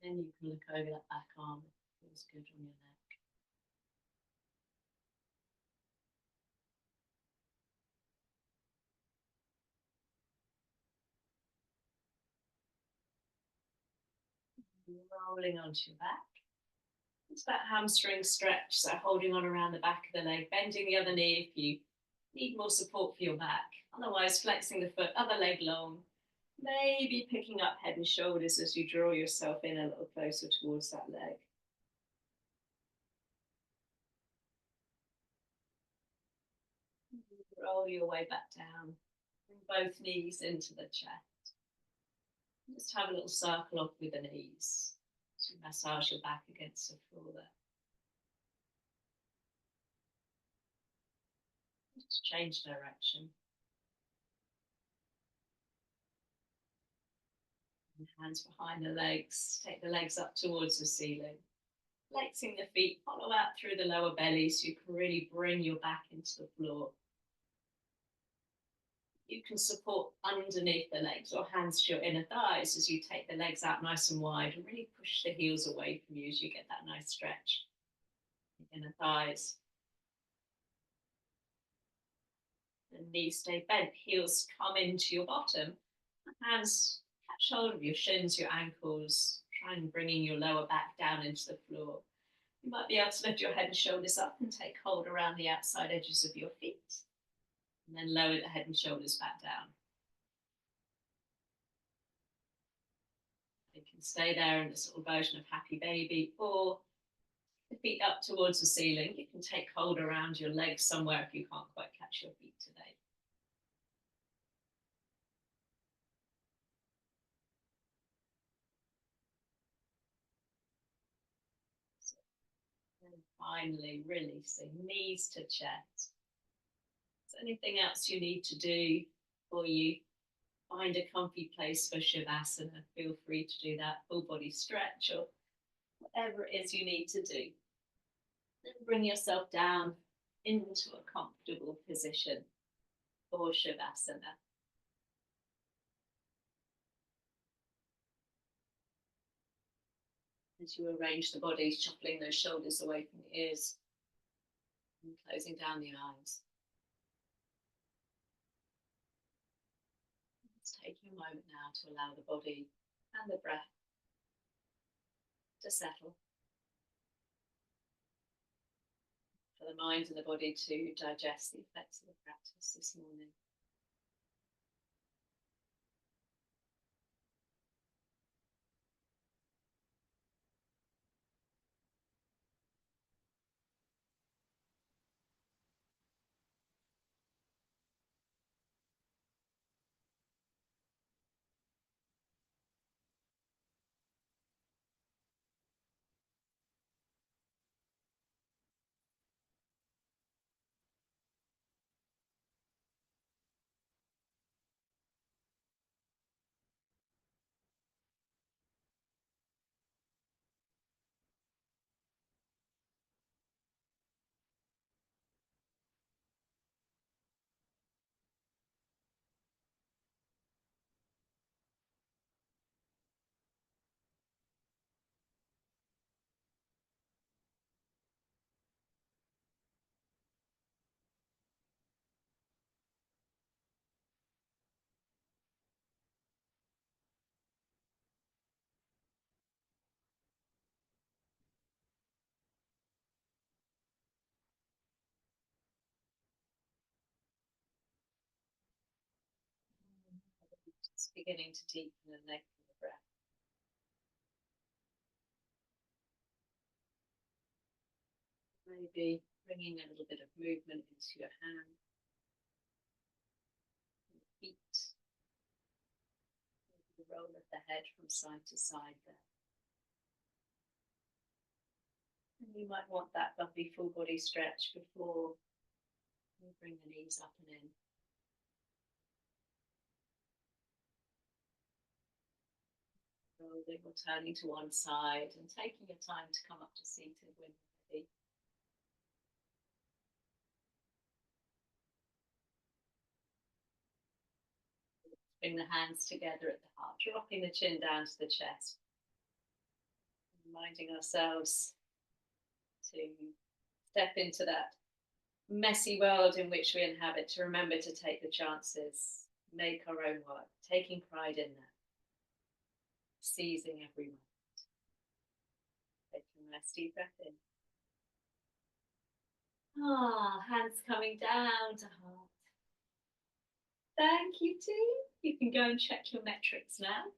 Then you can look over that back arm, it feels good on your neck. Rolling onto your back. It's that hamstring stretch, so holding on around the back of the leg, bending the other knee if you need more support for your back. Otherwise, flexing the foot, other leg long. Maybe picking up head and shoulders as you draw yourself in a little closer towards that leg. Roll your way back down. Bring both knees into the chest. Just have a little circle off with the knees. So massage your back against the floor there. Just change direction. And hands behind the legs. Take the legs up towards the ceiling. Flexing the feet, hollow out through the lower belly so you can really bring your back into the floor. You can support underneath the legs or hands to your inner thighs as you take the legs out nice and wide and really push the heels away from you as you get that nice stretch. Inner thighs. The knees stay bent, heels come into your bottom. Hands catch hold of your shins, your ankles, try and bringing your lower back down into the floor. You might be able to lift your head and shoulders up and take hold around the outside edges of your feet. And then lower the head and shoulders back down. You can stay there in this little version of happy baby, or the feet up towards the ceiling. You can take hold around your legs somewhere if you can't quite catch your feet today. And finally, releasing knees to chest. Is there anything else you need to do for you? Find a comfy place for Shavasana. Feel free to do that. Full body stretch or whatever it is you need to do. Then bring yourself down into a comfortable position for Shavasana. As you arrange the body, shuffling those shoulders away from the ears and closing down the eyes. Let's take a moment now to allow the body and the breath to settle. For the mind and the body to digest the effects of the practice this morning. Just beginning to deepen and lengthen the breath. Maybe bringing a little bit of movement into your hands, feet, the roll of the head from side to side there. And you might want that lovely full body stretch before you bring the knees up and in. Rolling or turning to one side and taking your time to come up to seated when you're ready. Bring the hands together at the heart, dropping the chin down to the chest. Reminding ourselves to step into that messy world in which we inhabit, to remember to take the chances, make our own work, taking pride in that, seizing every moment. Taking a nice deep breath in. Hands coming down to heart. Thank you, team. You can go and check your metrics now.